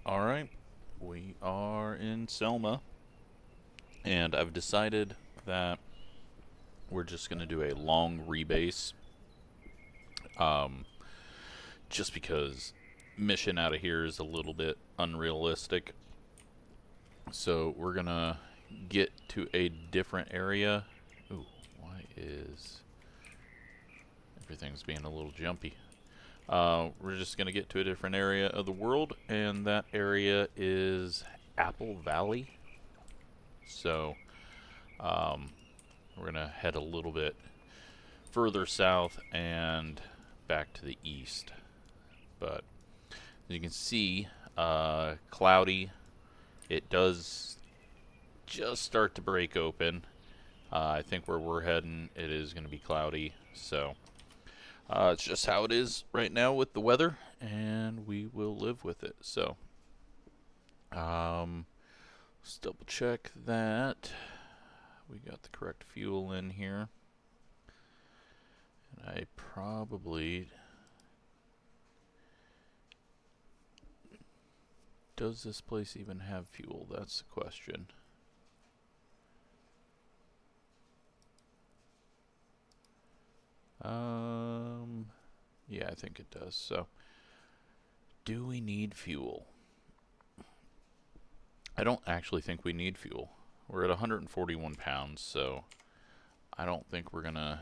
Alright, we are in Selma, and I've decided that we're just going to do a long rebase, just because mission out of here is a little bit unrealistic. So we're going to get to a different area. Ooh, why is everything's being a little jumpy? We're just going to get to a different area of the world, and that area is Apple Valley. So we're going to head a little bit further south and back to the east. But as you can see, cloudy. It does just start to break open. I think where we're heading, it is going to be cloudy. So it's just how it is right now with the weather, and we will live with it. So let's double check that we got the correct fuel in here. And I probably... Does this place even have fuel? That's the question. Yeah, I think it does. So, do we need fuel? I don't actually think we need fuel. We're at 141 pounds, so I don't think we're gonna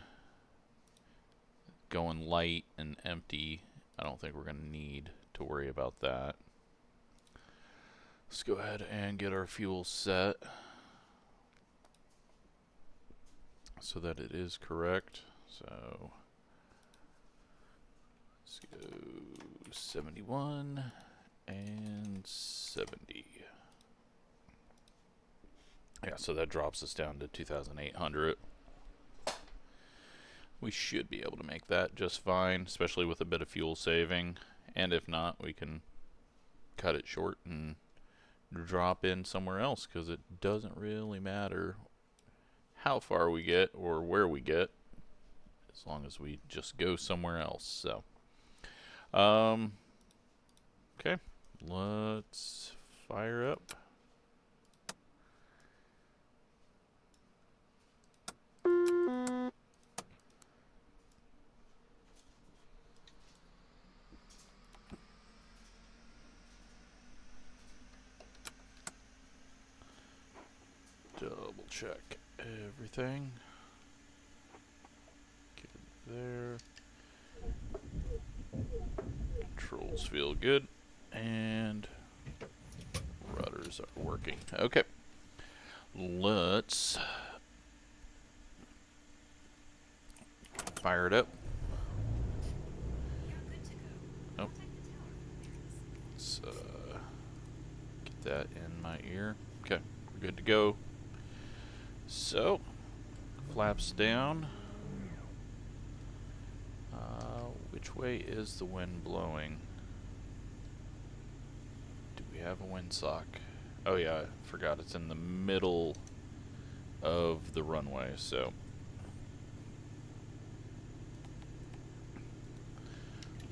go in light and empty. I don't think we're gonna need to worry about that. Let's go ahead and get our fuel set so that it is correct. So let's go 71 and 70. Yeah, so that drops us down to 2,800. We should be able to make that just fine, especially with a bit of fuel saving. And if not, we can cut it short and drop in somewhere else, because it doesn't really matter how far we get or where we get, as long as we just go somewhere else. So okay, let's fire up. Double check everything. Get it there. Controls feel good, and rudders are working. Okay, let's fire it up. Oh, let's get that in my ear. Okay, we're good to go. So, flaps down. Which way is the wind blowing? Do we have a windsock? Oh yeah, I forgot it's in the middle of the runway, so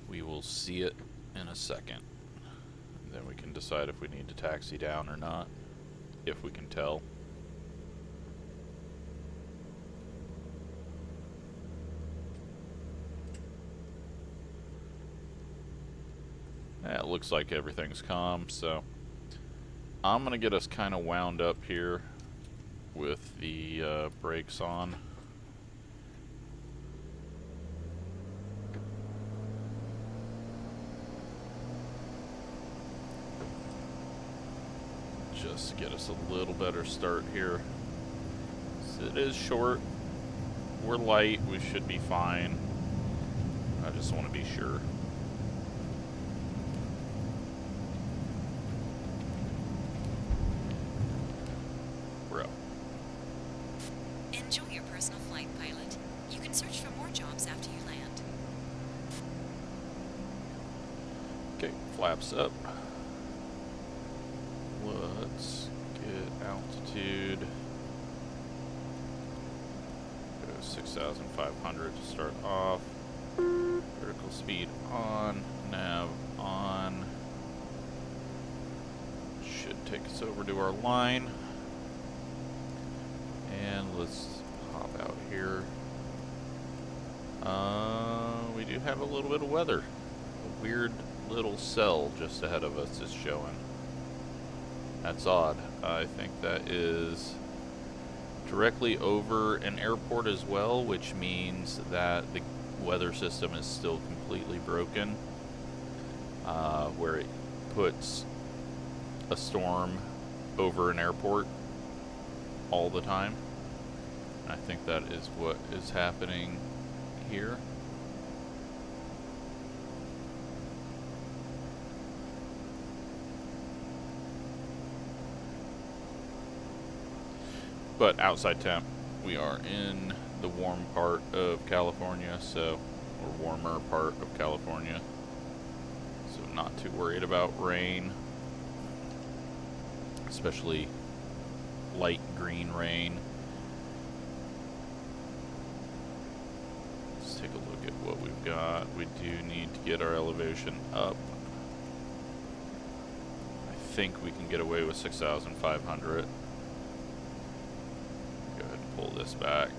we will see it in a second. And then we can decide if we need to taxi down or not, if we can tell. Yeah, it looks like everything's calm, so I'm gonna get us kind of wound up here with the brakes on. Just to get us a little better start here. So it is short. We're light. We should be fine. I just want to be sure. Enjoy your personal flight, pilot. You can search for more jobs after you land. Okay, flaps up. Let's get altitude. Go 6,500 to start off. Vertical speed on, nav on. take us over to our line. And let's hop out here. We do have a little bit of weather. A weird little cell just ahead of us is showing. That's odd. I think that is directly over an airport as well, which means that the weather system is still completely broken, where it puts a storm over an airport all the time. I think that is what is happening here. But outside temp, we are in the warm part of California, or warmer part of California. So not too worried about rain, especially light green rain. Let's take a look at what we've got. We do need to get our elevation up. I think we can get away with 6,500. Go ahead and pull this back.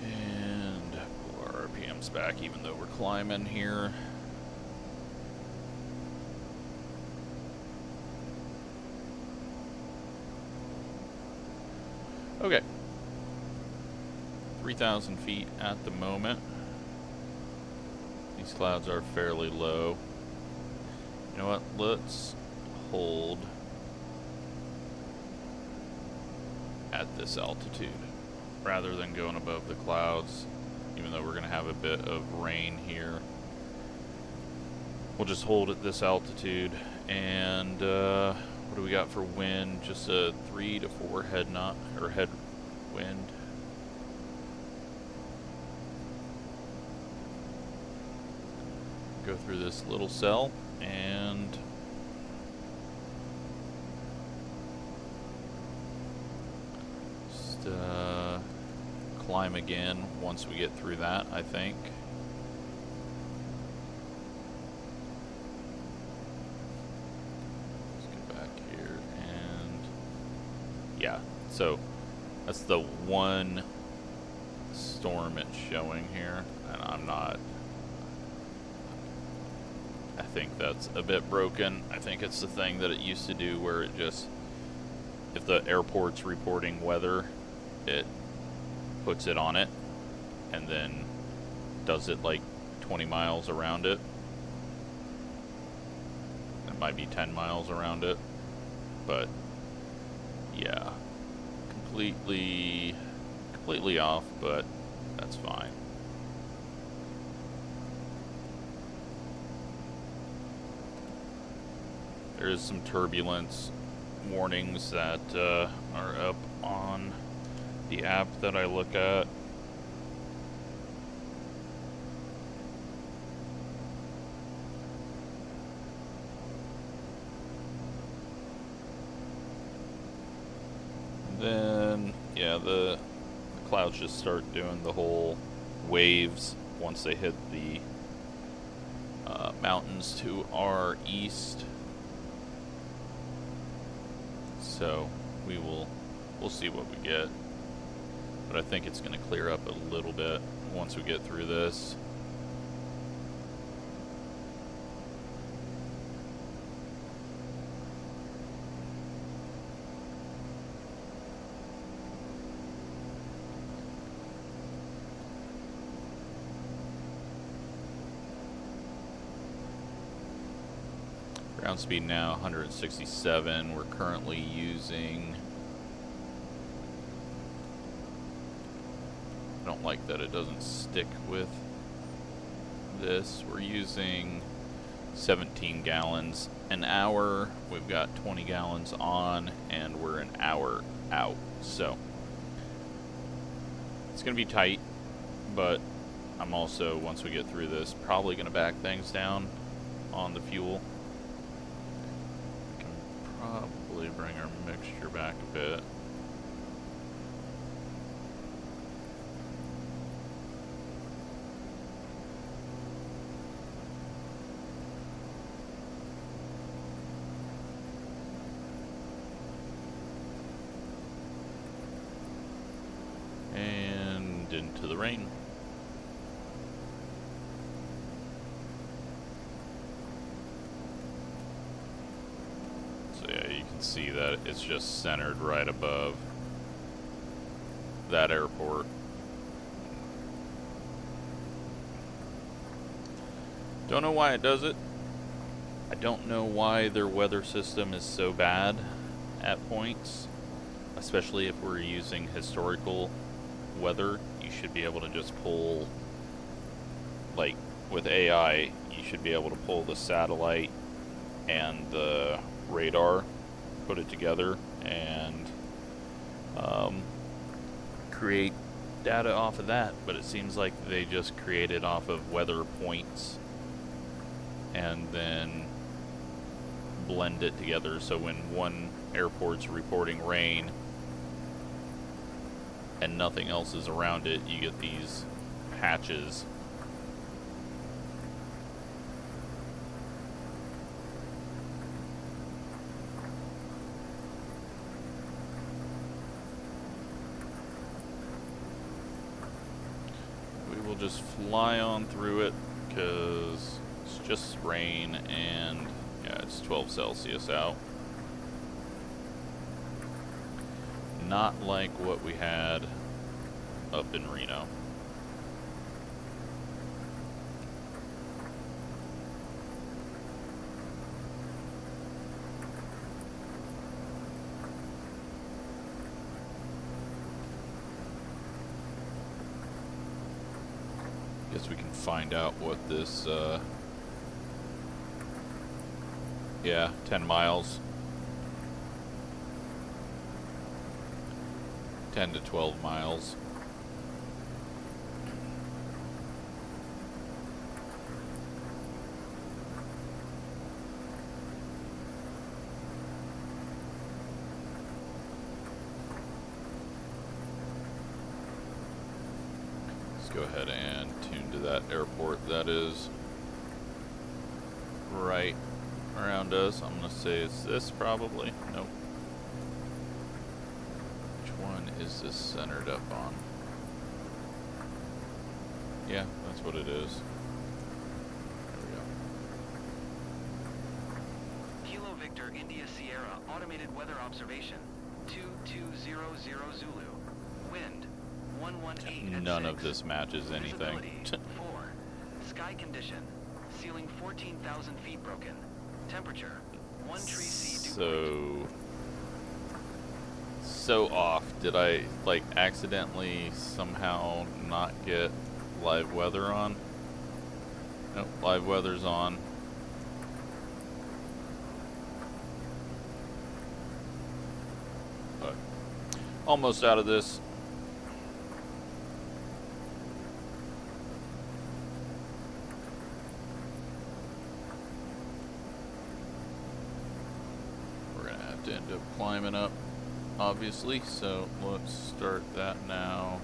And pull our RPMs back, even though we're climbing here. Okay. 3,000 feet at the moment. These clouds are fairly low. You know what? Let's hold at this altitude rather than going above the clouds, even though we're going to have a bit of rain here. We'll just hold at this altitude. And what do we got for wind? Just a 3 to 4 head knot or head wind. Go through this little cell and just climb again once we get through that, I think. Let's get back here and yeah, so that's the one storm it's showing here, and I think that's a bit broken. I think it's the thing that it used to do where it just, if the airport's reporting weather, it puts it on it and then does it like 20 miles around it. It might be 10 miles around it, but yeah, completely off, but that's fine. There is some turbulence warnings that are up on the app that I look at. And then, yeah, the clouds just start doing the whole waves once they hit the mountains to our east. So we'll see what we get, but I think it's going to clear up a little bit once we get through this. Ground speed now 167. We're currently using, I don't like that it doesn't stick with this. We're using 17 gallons an hour. We've got 20 gallons on and we're an hour out. So it's going to be tight, but I'm also, once we get through this, probably going to back things down on the fuel. Probably bring our mixture back a bit. and into the rain. So yeah, you can see that it's just centered right above that airport. Don't know why it does it. I don't know why their weather system is so bad at points, especially if we're using historical weather. You should be able to just pull, like with AI, you should be able to pull the satellite and the radar, put it together, and create data off of that. But it seems like they just create it off of weather points and then blend it together, so when one airport's reporting rain and nothing else is around it, you get these patches. We will just fly on through it because it's just rain, and yeah, it's 12 Celsius out. Not like what we had up in Reno. Guess we can find out what this, yeah, 10 miles. 10 to 12 miles. Let's go ahead and tune to that airport that is right around us. I'm gonna say it's this probably. Nope. Which one is this centered up on? Yeah, that's what it is. There we go. Kilo Victor India Sierra Automated Weather Observation 2200 Zulu. Wind 118 at None 6. of this matches anything. Visibility 4. Sky condition. Ceiling 14,000 feet broken. Temperature 1 tree C. So off. Did I like accidentally somehow not get live weather on? Nope, live weather's on. But almost out of this. To end up climbing up, obviously, so let's start that now.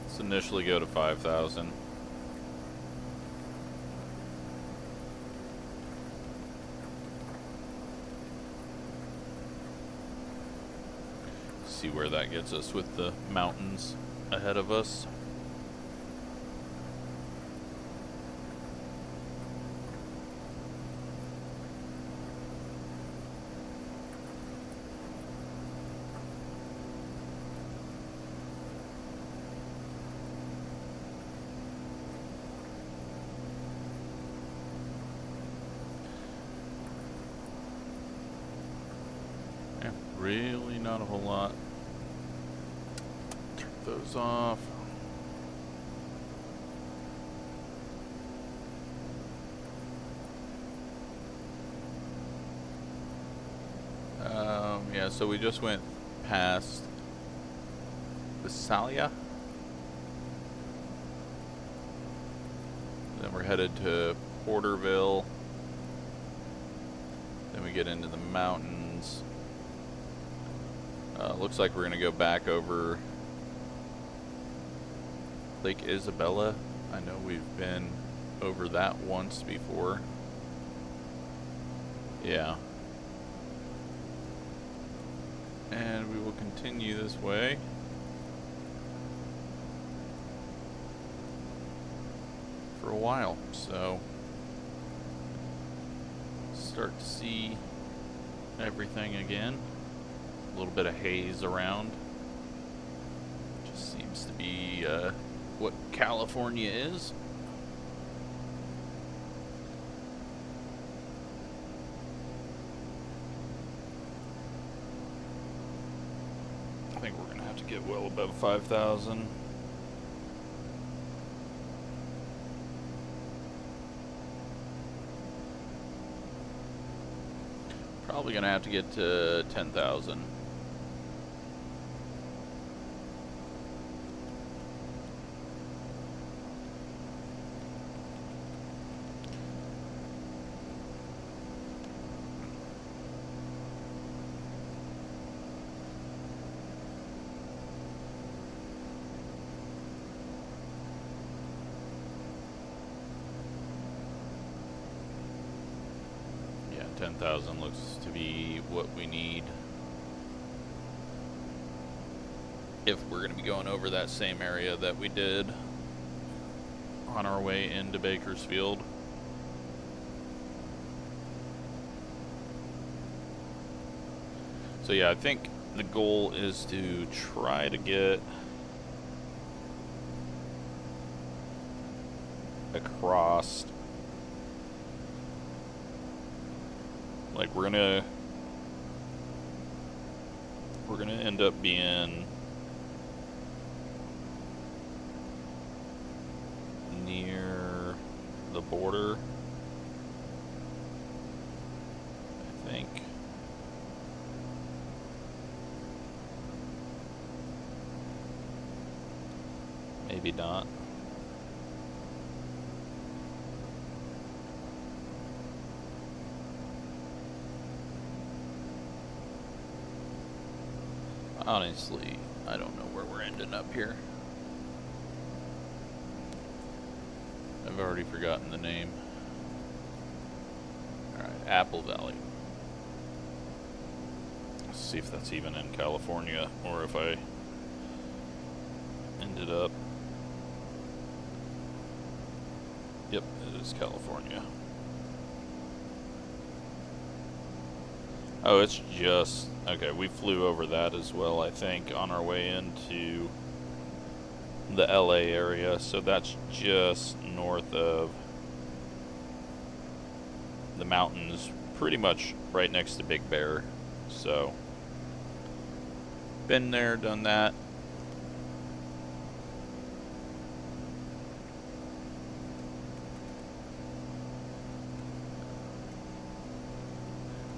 Let's initially go to 5,000. See where that gets us with the mountains ahead of us. Really not a whole lot. Turn those off. Yeah, so we just went past Visalia. Then we're headed to Porterville. Then we get into the mountains. Looks like we're going to go back over Lake Isabella. I know we've been over that once before. Yeah. And we will continue this way. for a while, so start to see everything again. A little bit of haze around. Just seems to be what California is. I think we're going to have to get well above 5,000. Probably going to have to get to 10,000. Yeah, 10,000 looks to be what we need if we're going to be going over that same area that we did on our way into Bakersfield. So yeah, I think the goal is to try to get across, like we're gonna end up being near the border, I think. Maybe not. Honestly, I don't know where we're ending up here. I've already forgotten the name. Alright, Apple Valley. Let's see if that's even in California, or if I ended up... Yep, it is California. Oh, it's just... Okay, we flew over that as well, I think, on our way into the LA area. So that's just north of the mountains, pretty much right next to Big Bear. So, been there, done that.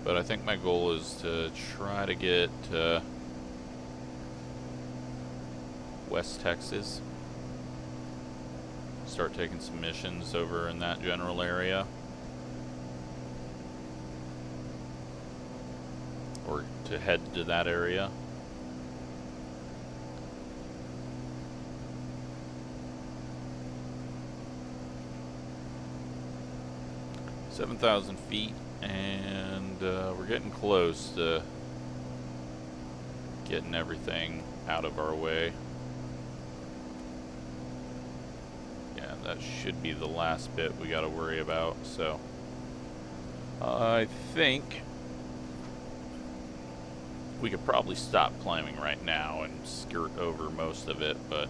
But I think my goal is to try to get West Texas. Start taking some missions over in that general area. Or to head to that area. $7,000 feet. And we're getting close to getting everything out of our way. Yeah, that should be the last bit we got to worry about. So I think we could probably stop climbing right now and skirt over most of it, but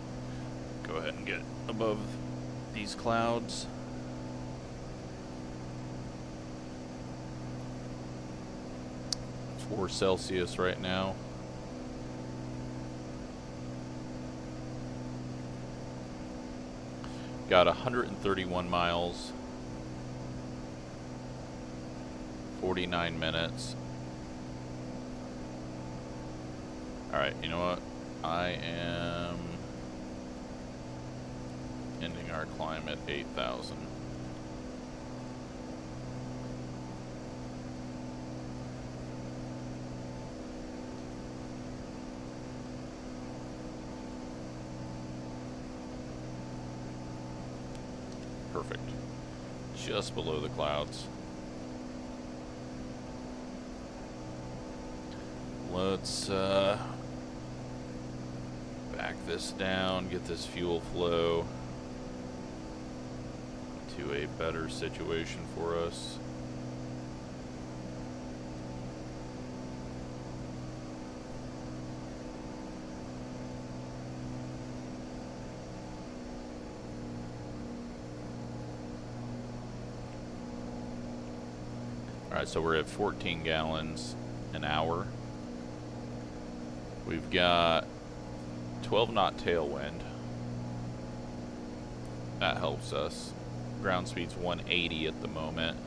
go ahead and get above these clouds. 4 Celsius right now. Got 131 miles, 49 minutes. Alright, you know what? I am ending our climb at 8,000. Perfect. Just below the clouds. Let's back this down, get this fuel flow to a better situation for us. Alright, so we're at 14 gallons an hour. We've got 12 knot tailwind. That helps us. Ground speed's 180 at the moment.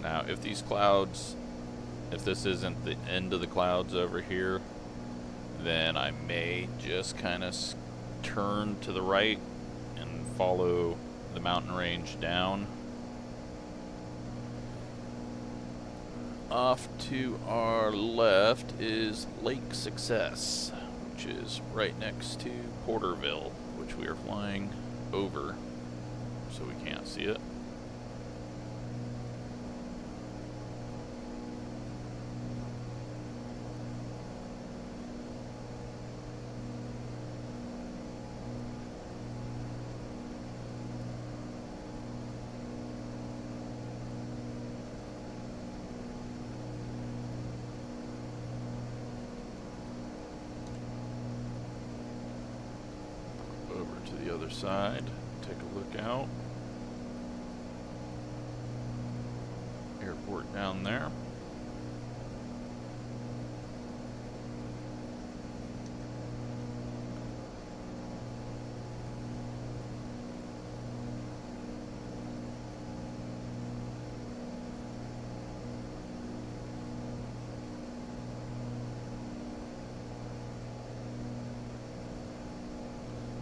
Now, if these clouds, if this isn't the end of the clouds over here, then I may just kind of turn to the right and follow the mountain range down. Off to our left is Lake Success, which is right next to Porterville, which we are flying over, so we can't see it. The other side, take a look out. Airport down there.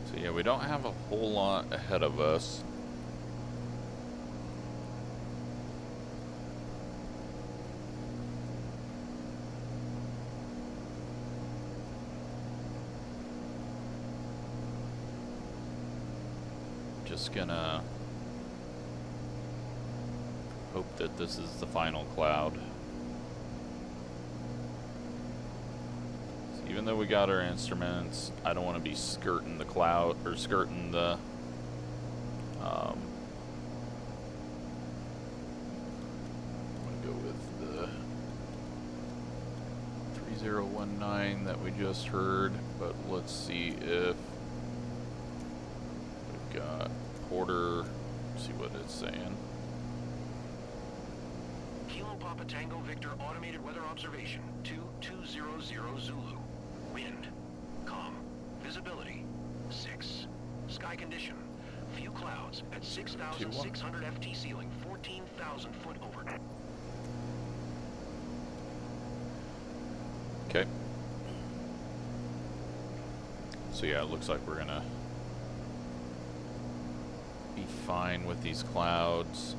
So yeah, we don't have a whole lot ahead of us. Just gonna hope that this is the final cloud. Even though we got our instruments, I don't want to be skirting the cloud, or skirting the I'm going to go with the 3019 that we just heard, but let's see if we've got Porter, see what it's saying. Kilo Papa Tango Victor Automated Weather Observation 2200 Zulu. Wind, calm, visibility, 6. Sky condition, few clouds at 6,600 FT ceiling, 14,000 foot over. Okay. So yeah, it looks like we're gonna be fine with these clouds.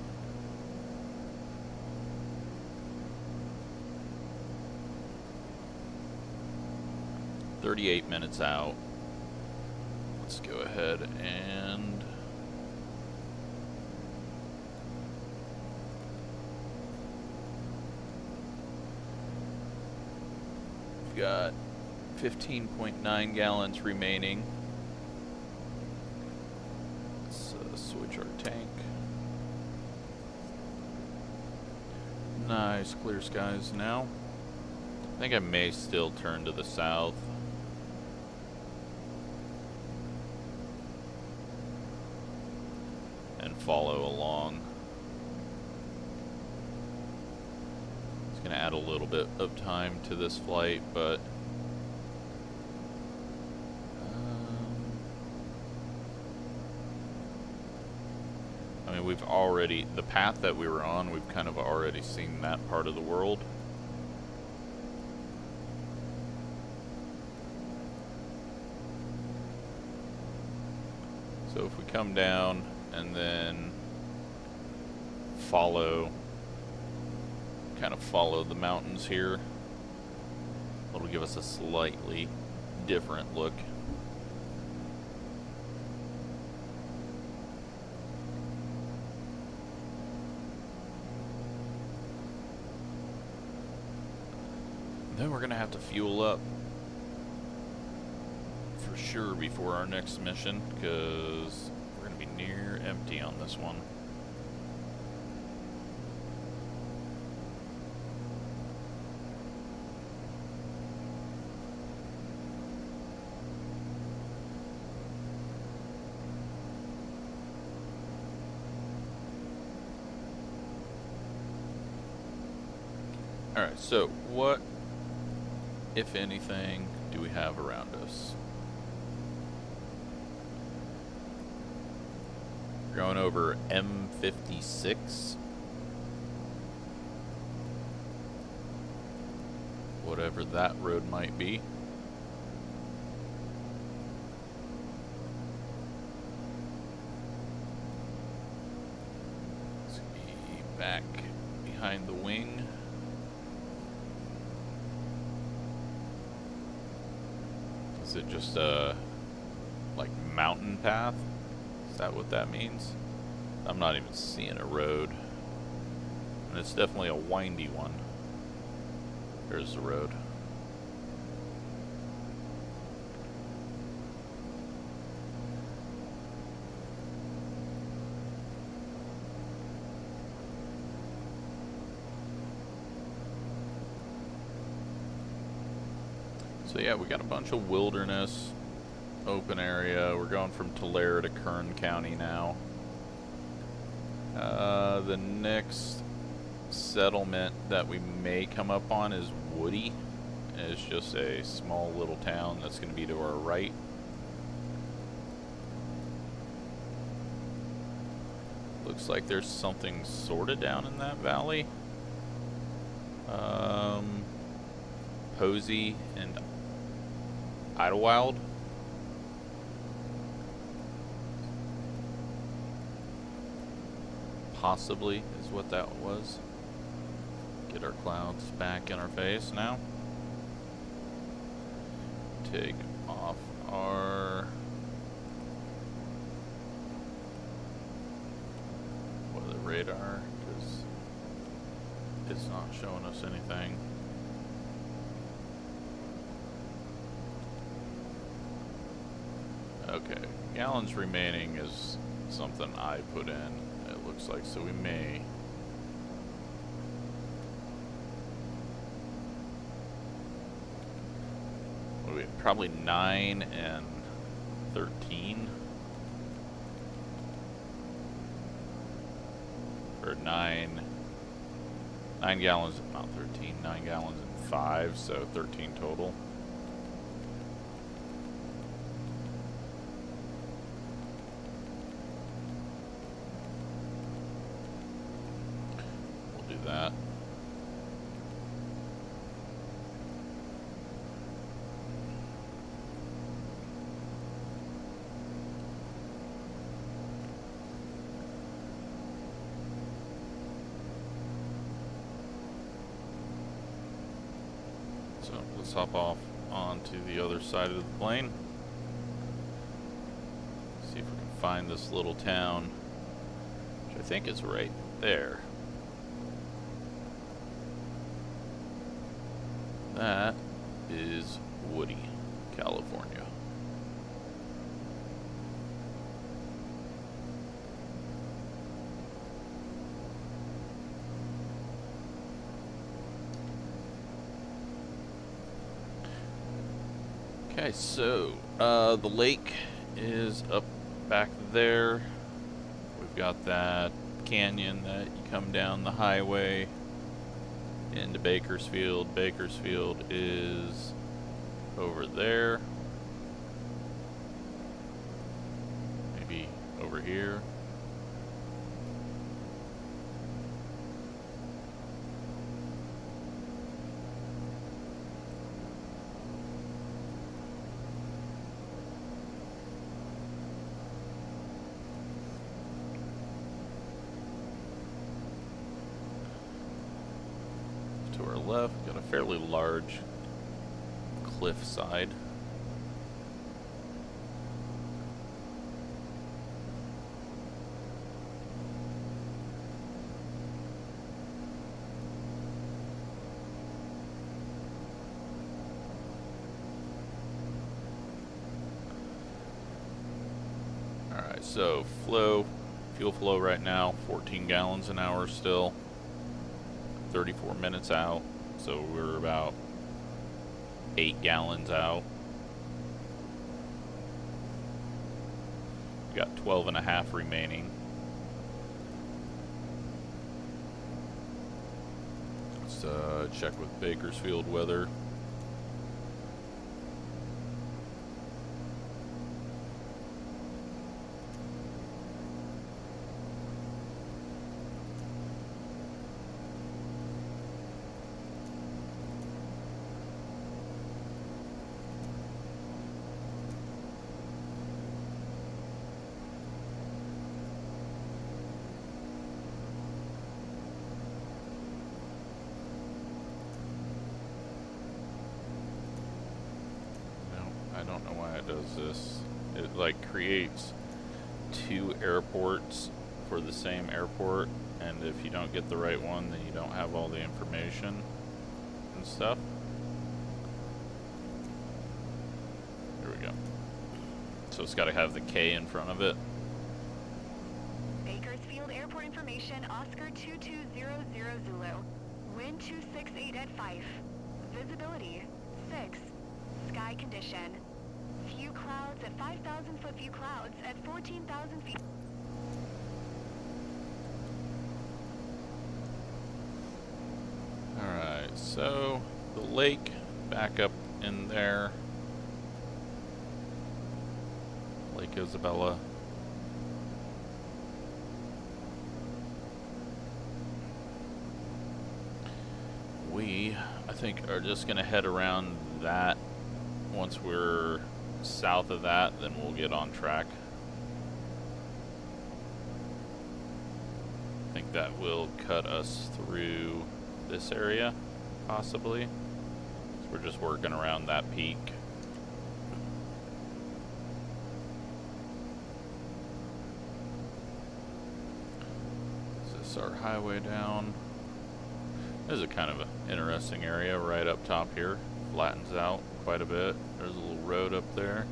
"38 minutes out." Let's go ahead and we've got 15.9 gallons remaining. Let's switch our tank. Nice clear skies now. I think I may still turn to the south. And follow along. It's going to add a little bit of time to this flight, but I mean, we've already, the path that we were on, we've kind of already seen that part of the world. So if we come down and then follow, kind of follow the mountains here, it'll give us a slightly different look. Then we're gonna have to fuel up for sure before our next mission, because we're gonna be near empty on this one. Alright, so what, if anything, do we have around us? We're going over M56. Whatever that road might be. Let's be back behind the wing. Is it just a, like, mountain path? Is that what that means? I'm not even seeing a road. And it's definitely a windy one. There's the road. So yeah, we got a bunch of wilderness, open area. We're going from Tulare to Kern County now. The next settlement that we may come up on is Woody. It's just a small little town that's going to be to our right. Looks like there's something sorta down in that valley. Posey and Idlewild. Possibly is what that was. Get our clouds back in our face now. Take off our weather radar because it's not showing us anything. Okay, gallons remaining is something I put in, it looks like, so we may. What are we, probably 9 and 13? Or 9 gallons, not 13, 9 gallons and 5, so 13 total. That. So let's hop off onto the other side of the plane. See if we can find this little town, which I think is right there. That is Woody, California. Okay, so the lake is up back there. We've got that canyon that you come down the highway into Bakersfield. Bakersfield is over there. Maybe over here. To our left, got a fairly large cliff side. So fuel flow right now, 14 gallons an hour still. 34 minutes out, so we're about 8 gallons out. We got 12 and a half remaining. Let's check with Bakersfield weather. I don't know why it does this. It like creates 2 airports for the same airport, and if you don't get the right one, then you don't have all the information and stuff. Here we go. So it's got to have the K in front of it. Bakersfield Airport information, Oscar 2200 Zulu. Wind 268 at 5. Visibility 6. Sky condition. Few clouds at 5,000 foot, few clouds at 14,000 feet. Alright, so the lake back up in there. Lake Isabella. We, I think, are just going to head around that. Once we're south of that, then we'll get on track. I think that will cut us through this area, possibly. So we're just working around that peak. Is this our highway down? This is a kind of an interesting area right up top here. Flattens out quite a bit. There's a little road up there.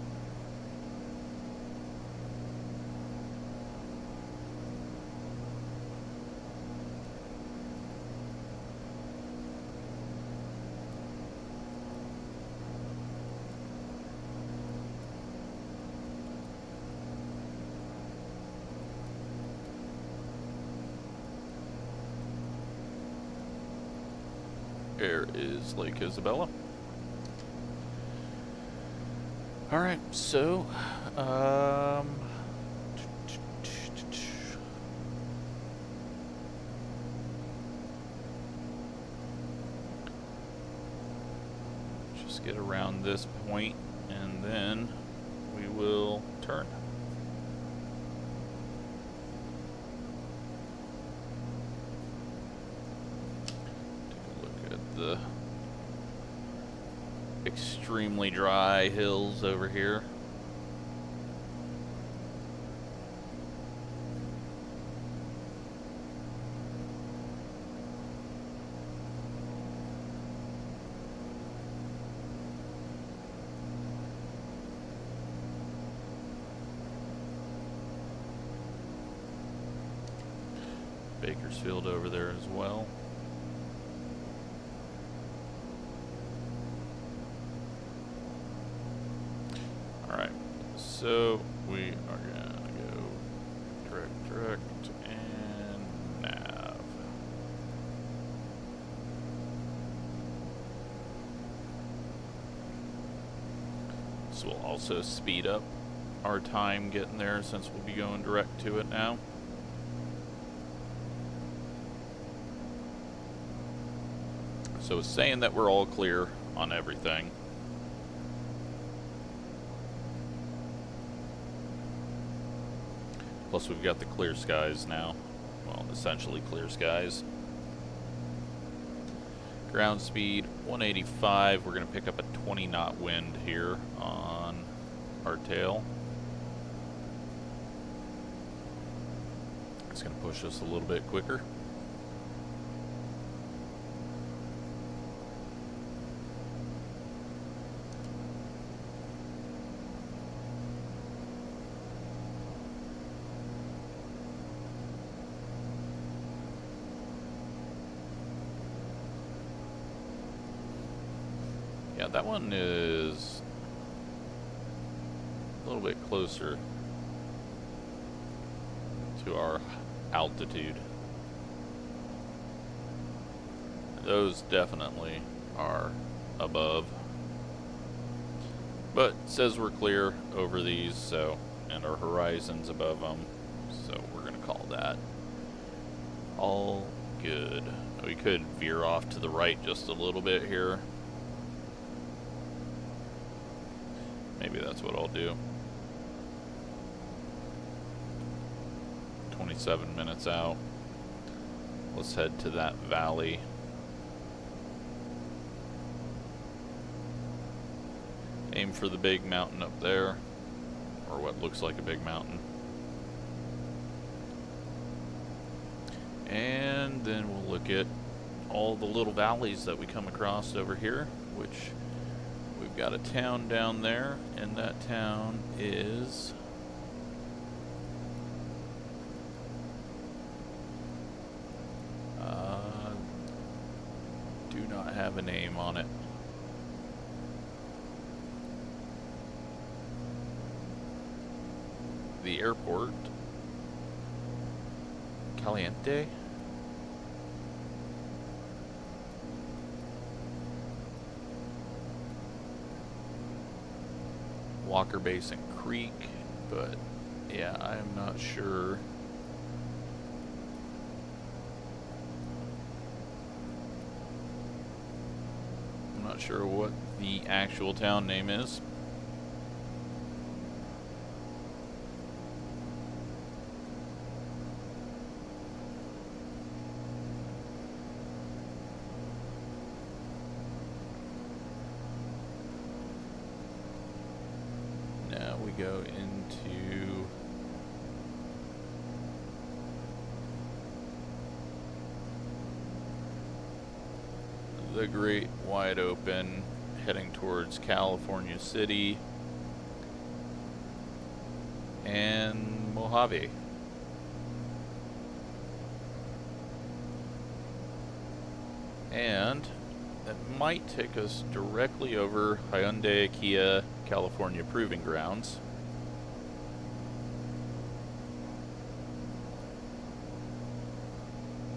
There is Lake Isabella. Alright, so, just get around this point and then we will turn. Take a look at the extremely dry hills over here. Bakersfield over there as well. Alright, so we are gonna go direct, and nav. This will also speed up our time getting there since we'll be going direct to it now. So it's saying that we're all clear on everything. Plus we've got the clear skies now. Well, essentially clear skies. Ground speed 185. We're going to pick up a 20 knot wind here on our tail. It's going to push us a little bit quicker. that one is a little bit closer to our altitude. Those definitely are above. But it says we're clear over these, so, and our horizon's above them, so we're gonna call that all good. We could veer off to the right just a little bit here. Maybe that's what I'll do. 27 minutes out. Let's head to that valley. Aim for the big mountain up there, or what looks like a big mountain. And then we'll look at all the little valleys that we come across over here, which we've got a town down there, and that town is do not have a name on it. The airport, Caliente. Walker Basin Creek, but yeah, I'm not sure. I'm not sure what the actual town name is. Now we go into the great wide open, heading towards California City and Mojave. And that might take us directly over Hyundai Kia California Proving Grounds.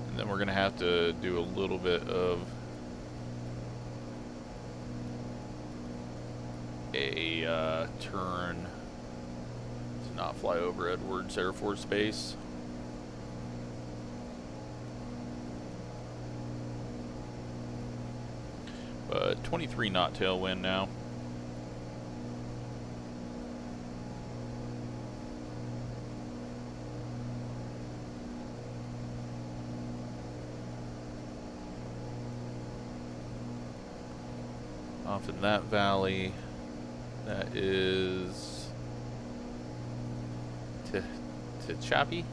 And then we're going to have to do a little bit of a turn to not fly over Edwards Air Force Base. But 23 knot tailwind now. Off in that valley, that is Tecapi.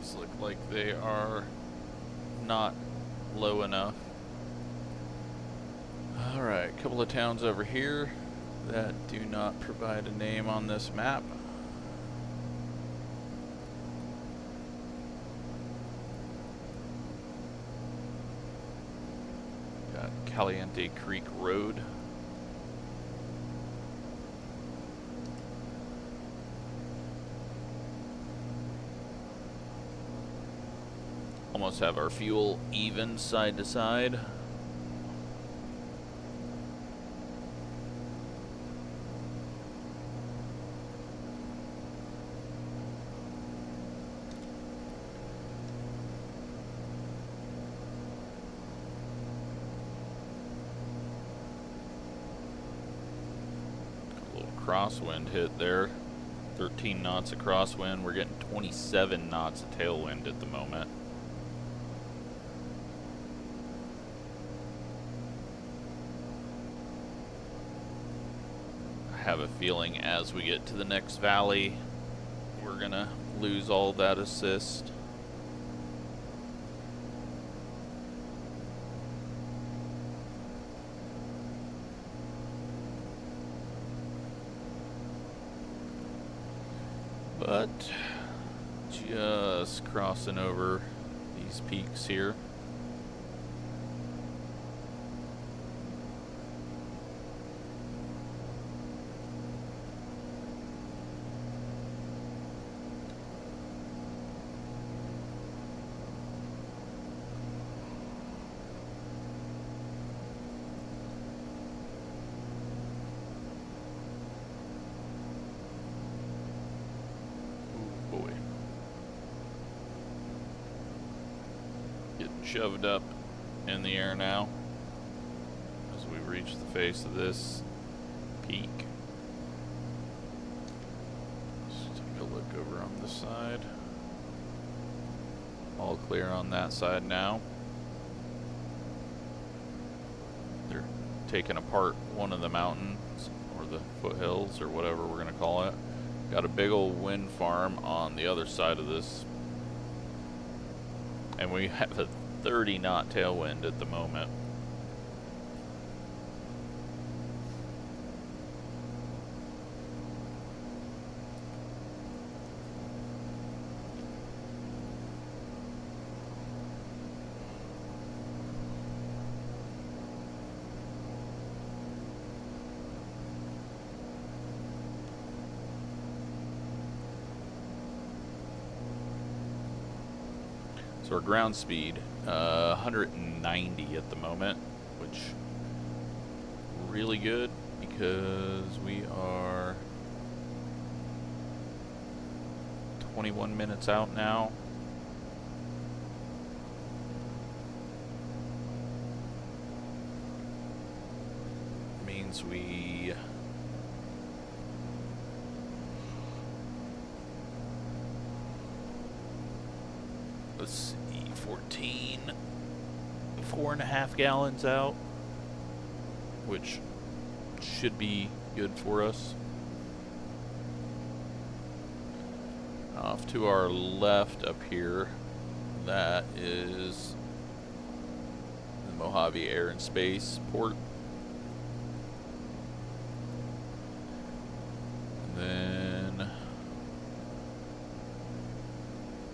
These look like they are not low enough. Alright, a couple of towns over here that do not provide a name on this map. Got Caliente Creek Road. Almost have our fuel even side to side. A little crosswind hit there. 13 knots of crosswind. We're getting 27 knots of tailwind at the moment. have a feeling as we get to the next valley, we're gonna lose all that assist. But just crossing over these peaks here. Shoved up in the air now as we reach the face of this peak. Let's take a look over on this side. All clear on that side now. They're taking apart one of the mountains, or the foothills, or whatever we're gonna call it. Got a big old wind farm on the other side of this, and we have a 30-knot tailwind at the moment. So our ground speed, 190 at the moment, which really good because we are 21 minutes out now. Means we let's see, 4.5 gallons out, which should be good for us. Off to our left up here, that is the Mojave Air and Space port. And then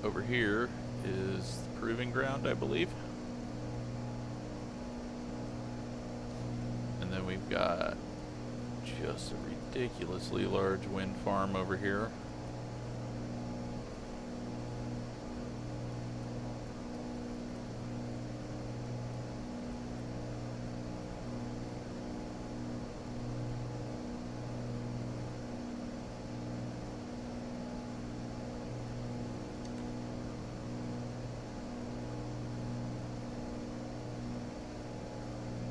over here is the proving ground, I believe. And then we've got just a ridiculously large wind farm over here.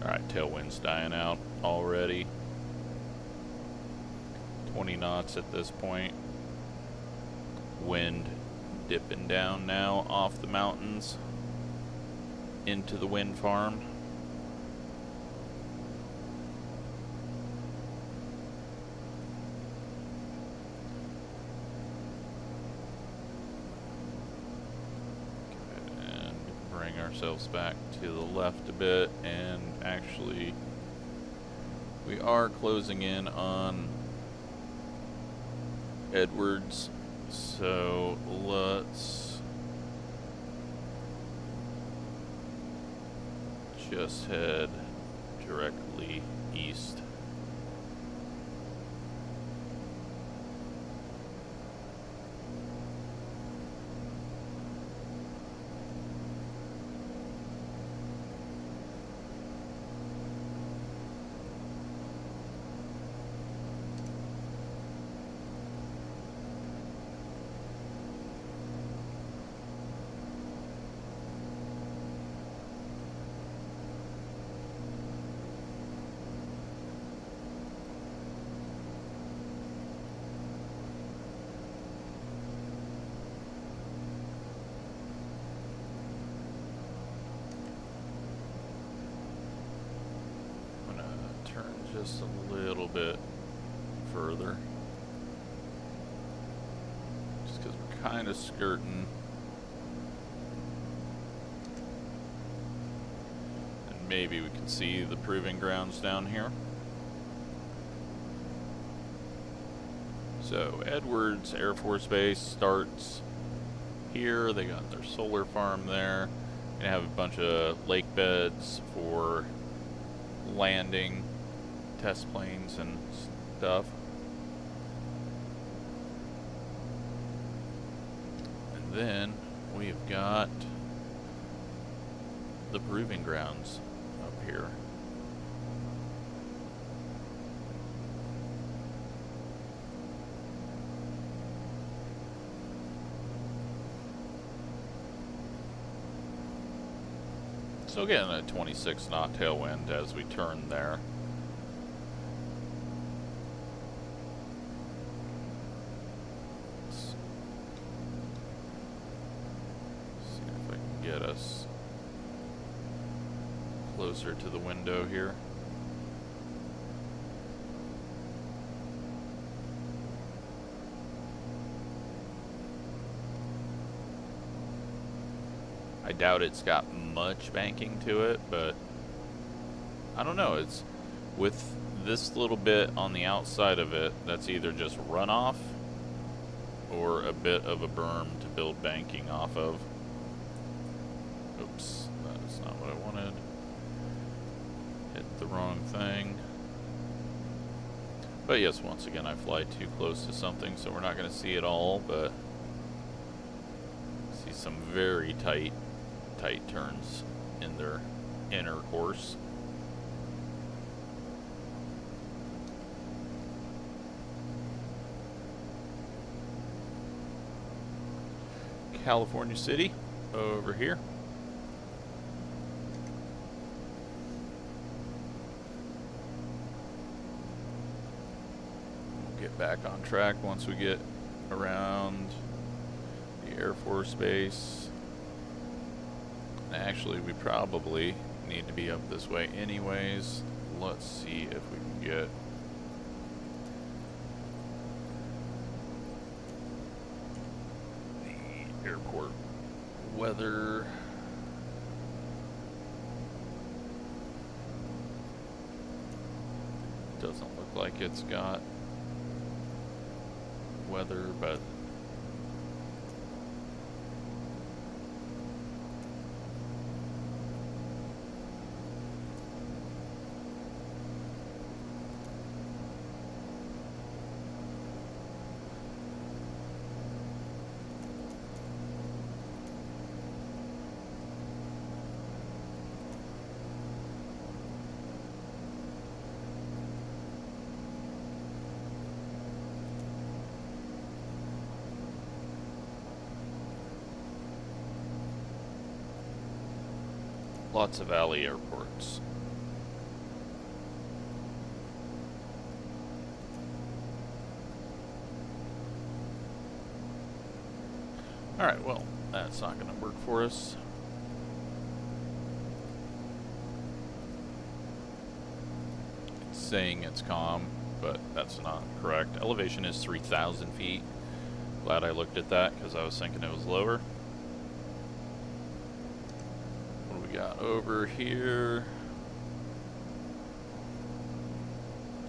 Alright, tailwind's dying out already. 20 knots at this point. Wind dipping down now off the mountains into the wind farm. Ourselves back to the left a bit, and actually we are closing in on Edwards, so let's just head directly east. Just a little bit further. Just because we're kind of skirting. And maybe we can see the proving grounds down here. So Edwards Air Force Base starts here. They got their solar farm there. Gonna have a bunch of lake beds for landing test planes and stuff. And then we've got the proving grounds up here. So getting a 26 knot tailwind as we turn there. Let's see if I can get us closer to the window here. I doubt it's got much banking to it, but I don't know. It's with this little bit on the outside of it, that's either just runoff or a bit of a berm to build banking off of. Oops, that is not what I wanted. Hit the wrong thing. But yes, once again, I fly too close to something, so we're not going to see it all, but see some very tight turns in their inner course. California City over here. We'll get back on track once we get around the Air Force Base. Actually, we probably need to be up this way anyways. Let's see if we can get the airport weather. Doesn't look like it's got weather, but lots of valley airports. Alright, well, that's not going to work for us. It's saying it's calm, but that's not correct. Elevation is 3,000 feet. Glad I looked at that because I was thinking it was lower. What do we got over here?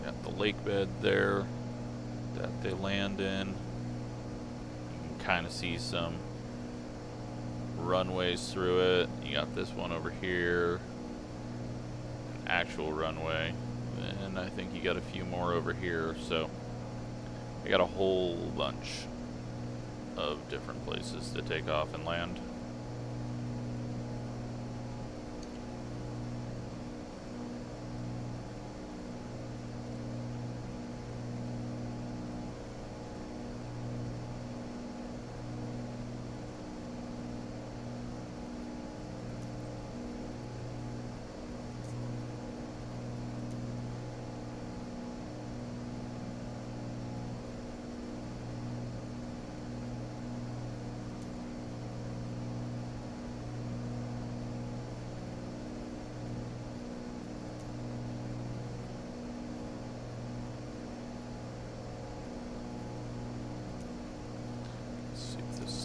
Got the lake bed there that they land in. Kind of see some runways through it. You got this one over here, an actual runway, and I think you got a few more over here. So you got a whole bunch of different places to take off and land.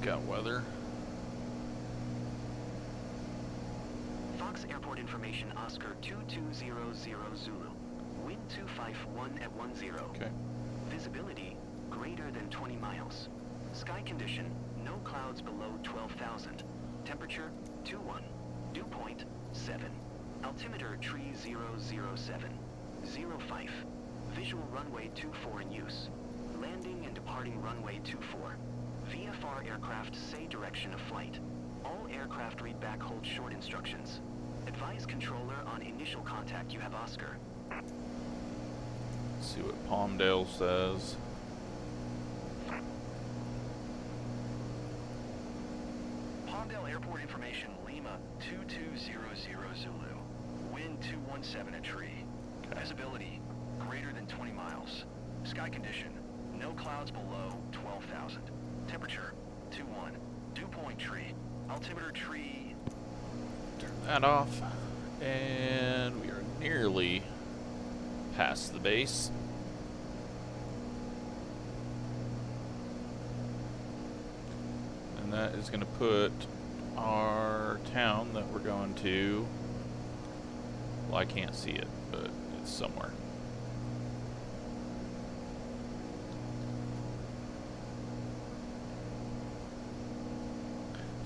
got weather. Fox Airport information, Oscar 2200 Zulu. Wind 251 at 10. Okay. Visibility greater than 20 miles. Sky condition, no clouds below 12,000. Temperature 21. Dew point 7. Altimeter tree 007. 05. Visual runway 24 in use. Landing and departing runway 24. VFR aircraft say direction of flight. All aircraft read back hold short instructions. Advise controller on initial contact. You have Oscar. Let's see what Palmdale says. Palmdale Airport information, Lima 2200 Zulu. Wind 217 a tree. Visibility greater than 20 miles. Sky condition, no clouds below 12,000. Temperature 21. Dew point tree. Altimeter tree. Turn that off. And we are nearly past the base. And that is going to put our town that we're going to, well, I can't see it, but it's somewhere.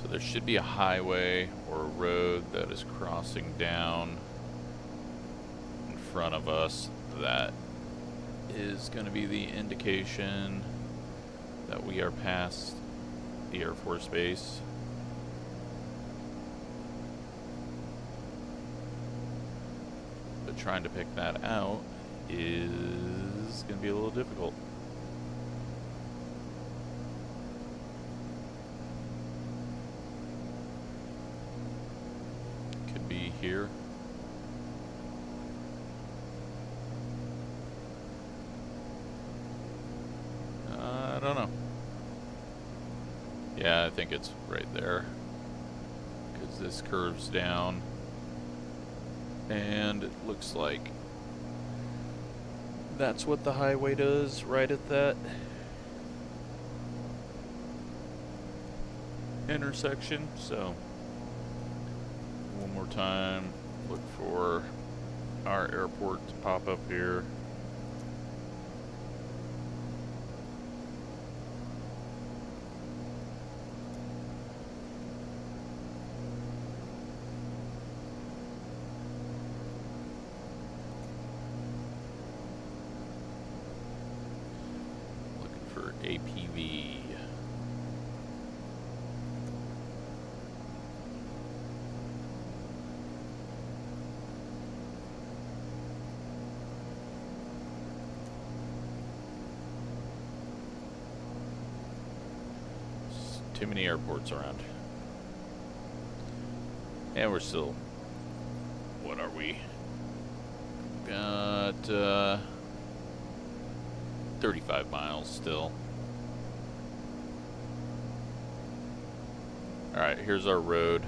So there should be a highway or a road that is crossing down in front of us. That is going to be the indication that we are past the Air Force Base. But trying to pick that out is going to be a little difficult. Could be here. I don't know. Yeah, I think it's right there, because this curves down, and it looks like that's what the highway does right at that intersection. So one more time, look for our airport to pop up here. APV. Too many airports around. And we're still, what are we? Got 35 miles still. Alright, here's our road.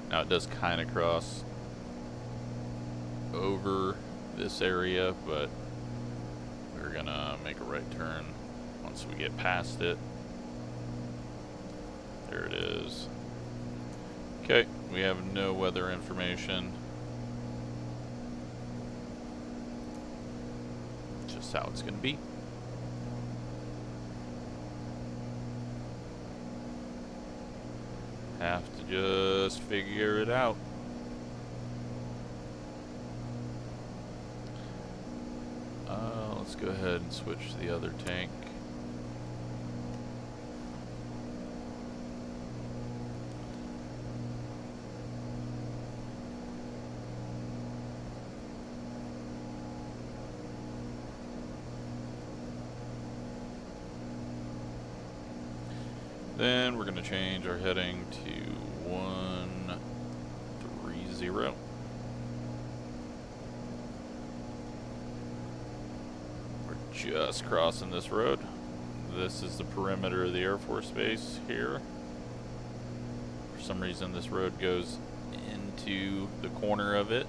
Now it does kind of cross over this area, but we're gonna make a right turn once we get past it. There it is. Okay, we have no weather information. Just how it's gonna be. Have to just figure it out. Let's go ahead and switch to the other tank. Then we're going to change our heading to 130. We're just crossing this road. This is the perimeter of the Air Force Base here. For some reason this road goes into the corner of it.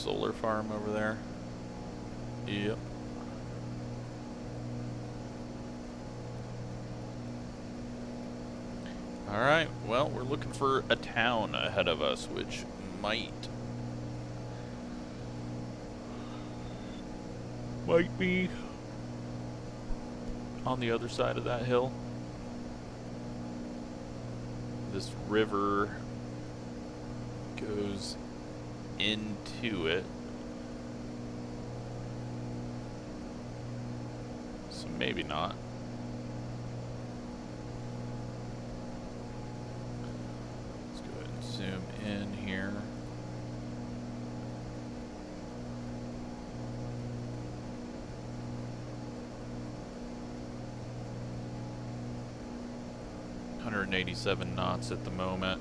solar farm over there? Yep. Alright, well, we're looking for a town ahead of us, which might be on the other side of that hill. This river goes into it. So maybe not. Let's go ahead and zoom in here. .187 knots at the moment.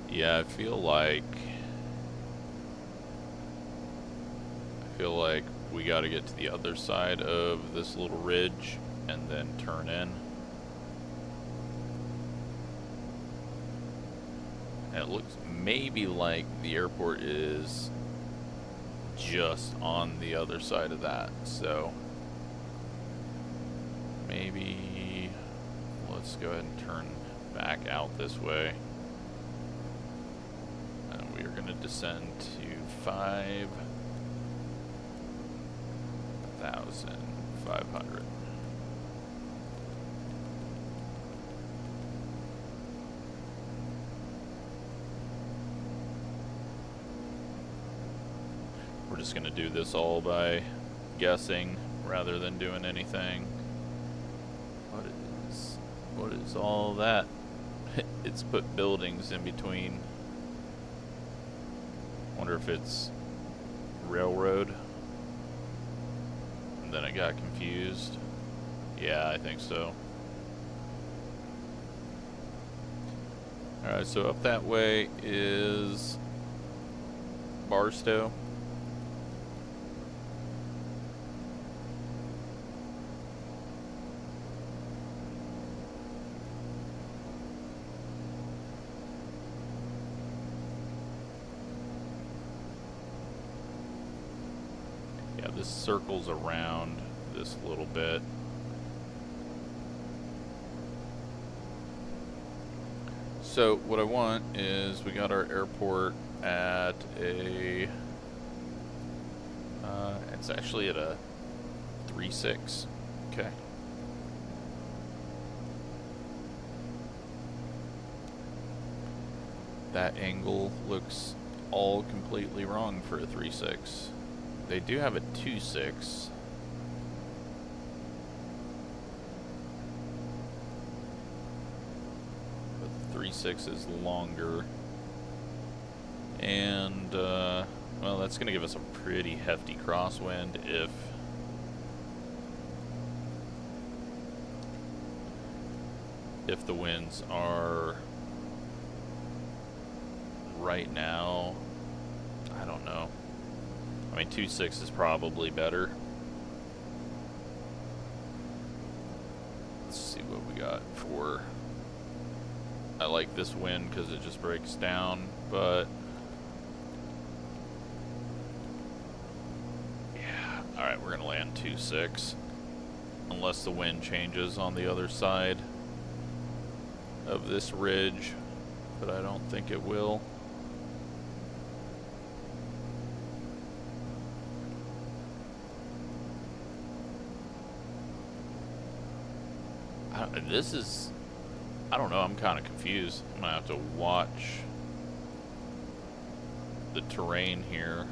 Yeah, I feel like we got to get to the other side of this little ridge and then turn in. And it looks maybe like the airport is just on the other side of that, so maybe let's go ahead and turn back out this way. And we are going to descend to 5,500. We're just going to do this all by guessing rather than doing anything. What is all that? It's put buildings in between. Wonder if it's railroad. And then I got confused. Yeah, I think so. Alright, so up that way is Barstow. This circles around this little bit. So what I want is we got our airport at a it's actually at a 3.6. Okay. That angle looks all completely wrong for a 3.6. They do have a 2.6. But the 3.6 is longer. And, well, that's going to give us a pretty hefty crosswind if the winds are right now. I don't know. I mean, 2.6 is probably better. Let's see what we got for... I like this wind because it just breaks down, but... yeah, alright, we're going to land 2.6. Unless the wind changes on the other side of this ridge, but I don't think it will. This is, I don't know, I'm kind of confused. I'm going to have to watch the terrain here.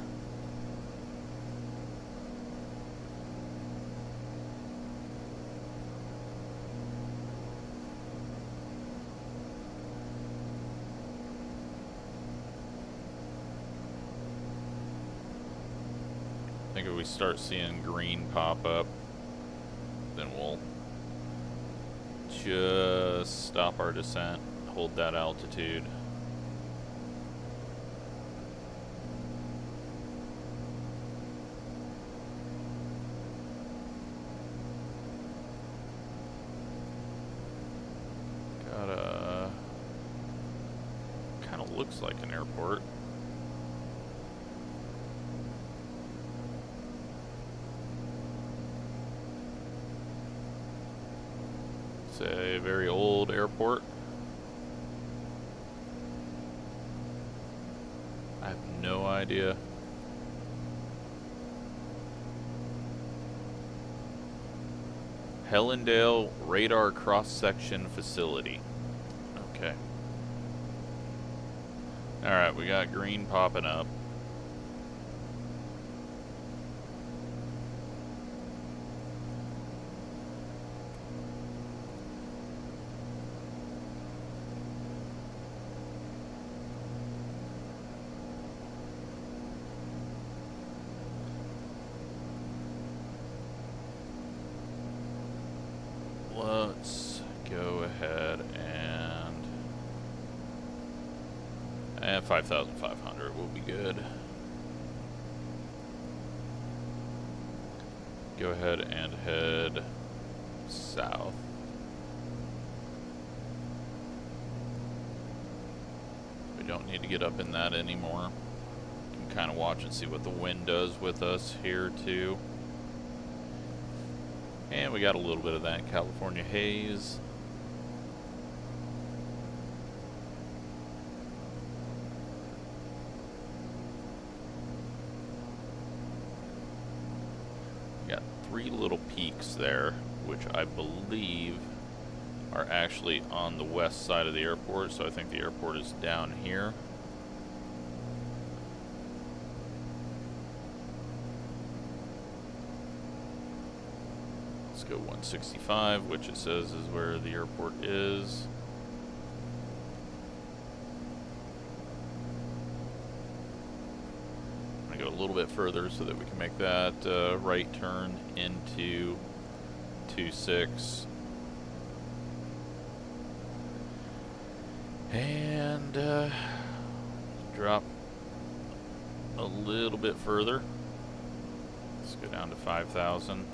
I think if we start seeing green pop up, then we'll just stop our descent, hold that altitude. looks like an airport. It's a very old airport. I have no idea. Hellendale Radar Cross-Section Facility. Okay. Alright, we got green popping up. Let's go ahead and 5,500 will be good. Go ahead and head south. We don't need to get up in that anymore. You can kind of watch and see what the wind does with us here too. And we got a little bit of that California haze. Got 3 little peaks there, which I believe are actually on the west side of the airport, so I think the airport is down here. Let's go 165, which it says is where the airport is. I'm gonna go a little bit further so that we can make that right turn into 26. And drop a little bit further. Let's go down to 5,000.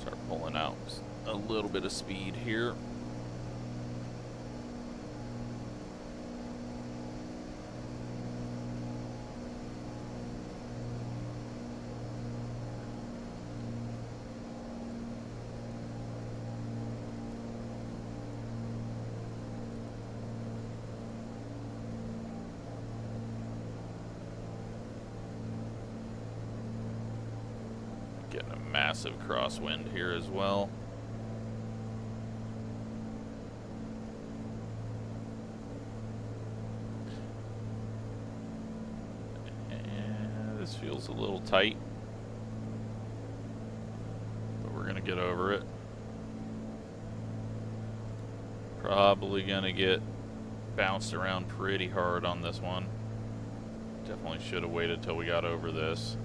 Start pulling out a little bit of speed here. Getting a massive crosswind here as well. And this feels a little tight, but we're gonna get over it. Probably gonna get bounced around pretty hard on this one. Definitely should have waited till we got over this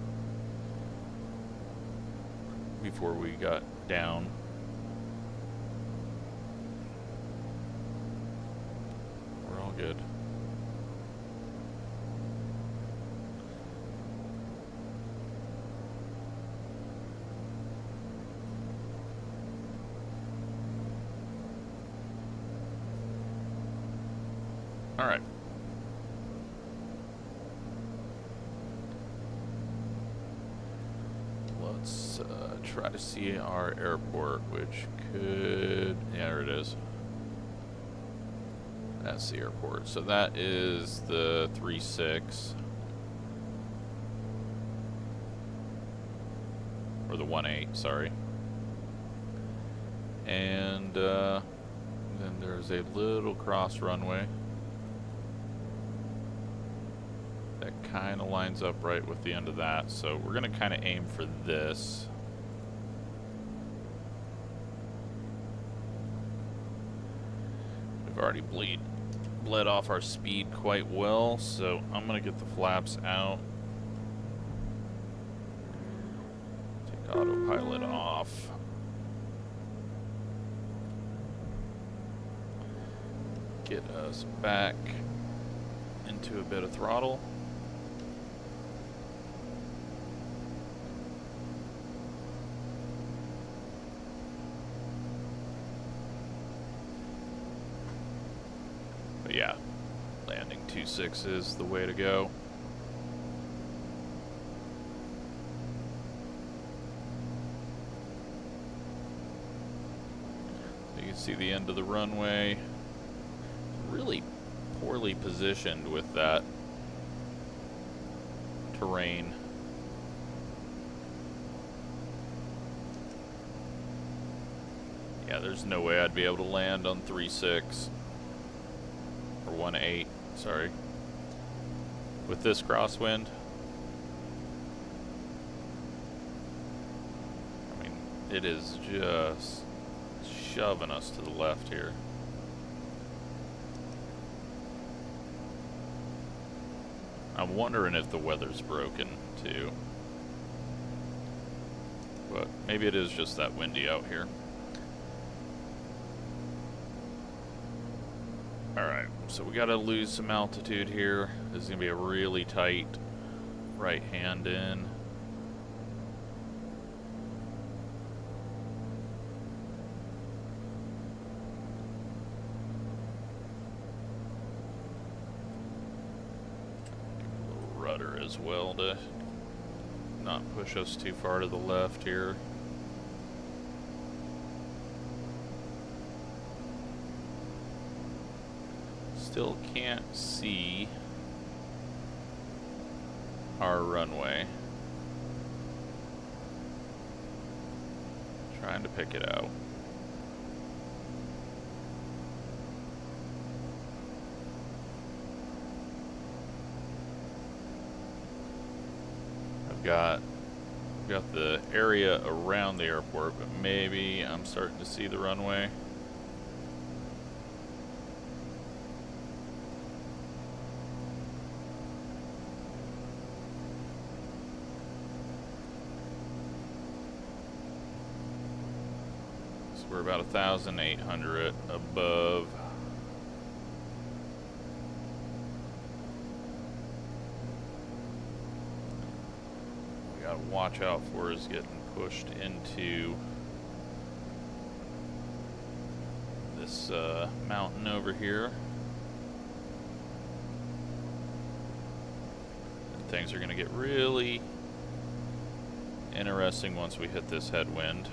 before we got down. We're all good. All right. Let's try to see our airport, which could... yeah, there it is. That's the airport. So that is the 3.6. Or the 1.8, sorry. And then there's a little cross runway that kind of lines up right with the end of that. So we're going to kind of aim for this. We've already bled off our speed quite well, so I'm going to get the flaps out. Take autopilot off. Get us back into a bit of throttle. 0.26 is the way to go. So you can see the end of the runway. Really poorly positioned with that terrain. Yeah, there's no way I'd be able to land on 3.6 or 1.8, sorry, with this crosswind. I mean, it is just shoving us to the left here. I'm wondering if the weather's broken too, but maybe it is just that windy out here. Alright, so we gotta lose some altitude here. This is gonna be a really tight right hand in. Give it a little rudder as well to not push us too far to the left here. Still can't see our runway. Trying to pick it out. I've got the area around the airport, but maybe I'm starting to see the runway. We're about 1,800 above. We gotta watch out for us getting pushed into this mountain over here. And things are gonna get really interesting once we hit this headwind.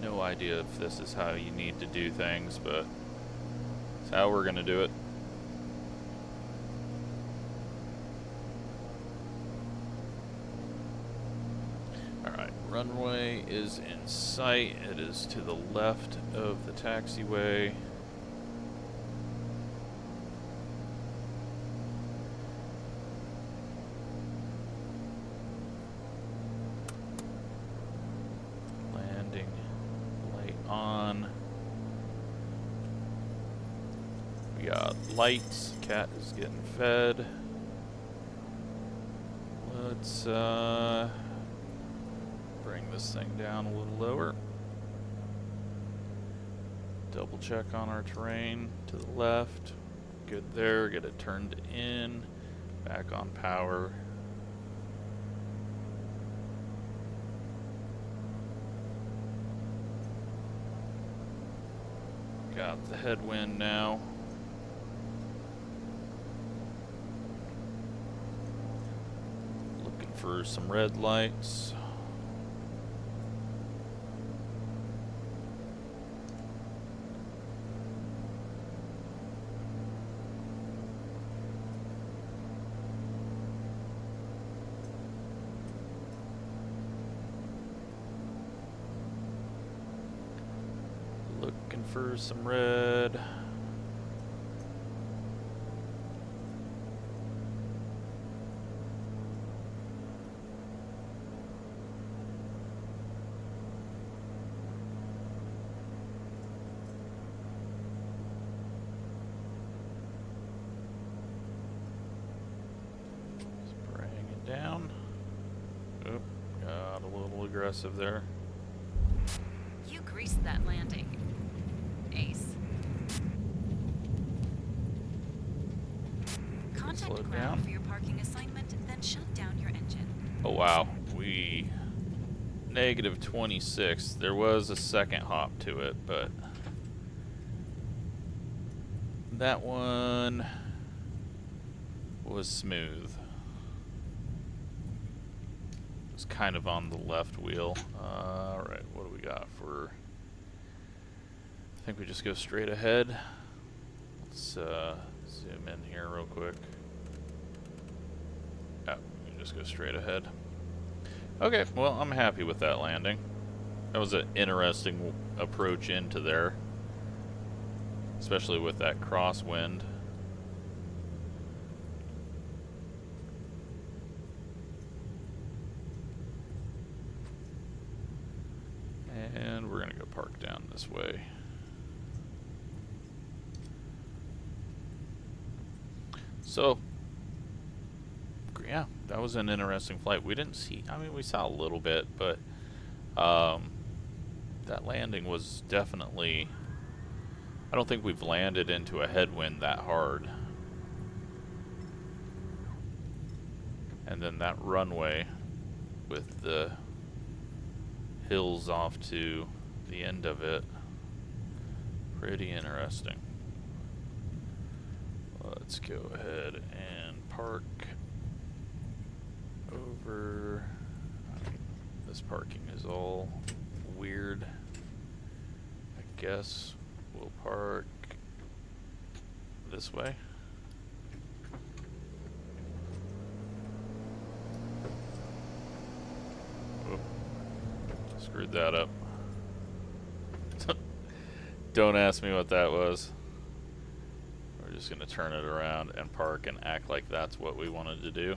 No idea if this is how you need to do things, but it's how we're gonna do it. Alright, runway is in sight. It is to the left of the taxiway. On. We got lights. Cat is getting fed. Let's bring this thing down a little lower. Double check on our terrain to the left. Good there. Get it turned in. Back on power. Got the headwind now. Looking for some red lights. Looking for some red. Spraying it down. Oop, got a little aggressive there. You greased that landing. Ace. Contact Slow ground down. for your parking assignment, then shut down your engine. Oh wow, we -26. There was a second hop to it, but that one was smooth. It's kind of on the left wheel. Alright, what do we got for... I think we just go straight ahead. Let's zoom in here real quick. Oh, we can just go straight ahead. Okay, well, I'm happy with that landing. That was an interesting approach into there, especially with that crosswind. And we're gonna go park down this way. So, yeah, that was an interesting flight. We didn't see, I mean, we saw a little bit, but that landing was definitely, I don't think we've landed into a headwind that hard. And then that runway with the hills off to the end of it, pretty interesting. Let's go ahead and park over. This parking is all weird. I guess we'll park this way. Whoop. Screwed that up. Don't ask me what that was. We're just going to turn it around and park and act like that's what we wanted to do.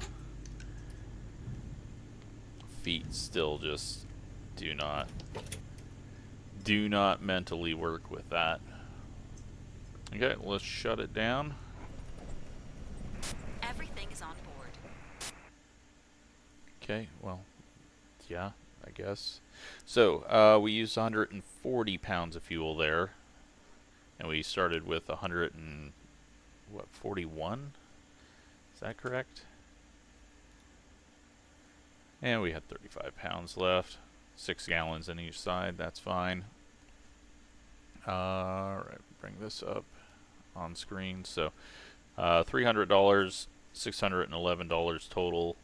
Feet still just do not mentally work with that. Okay, let's shut it down. Everything is on board. Okay, well, yeah, I guess. So, we used 140 pounds of fuel there. And we started with 41? Is that correct? And we had 35 pounds left. 6 gallons in each side, that's fine. Alright, bring this up on screen. So, $300, $611 total.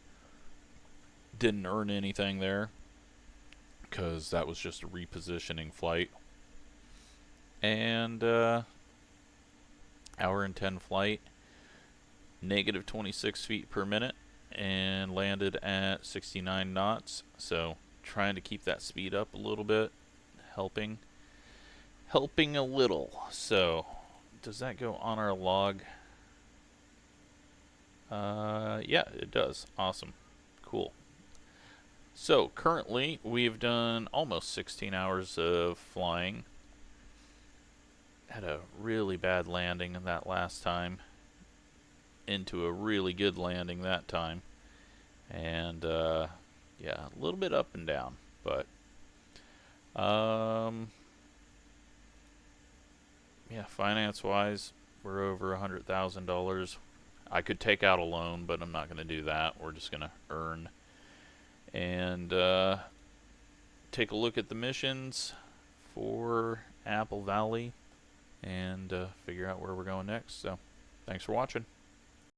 Didn't earn anything there, because that was just a repositioning flight. And, hour and 10 flight, negative 26 feet per minute, and landed at 69 knots. So trying to keep that speed up a little bit, helping a little. So does that go on our log? Yeah, it does. Awesome. Cool. So currently we've done almost 16 hours of flying. Had a really bad landing in that last time into a really good landing that time, and yeah, a little bit up and down, but yeah, finance wise we're over $100,000. I could take out a loan, but I'm not going to do that. We're just going to earn and take a look at the missions for Apple Valley and figure out where we're going next. So, thanks for watching.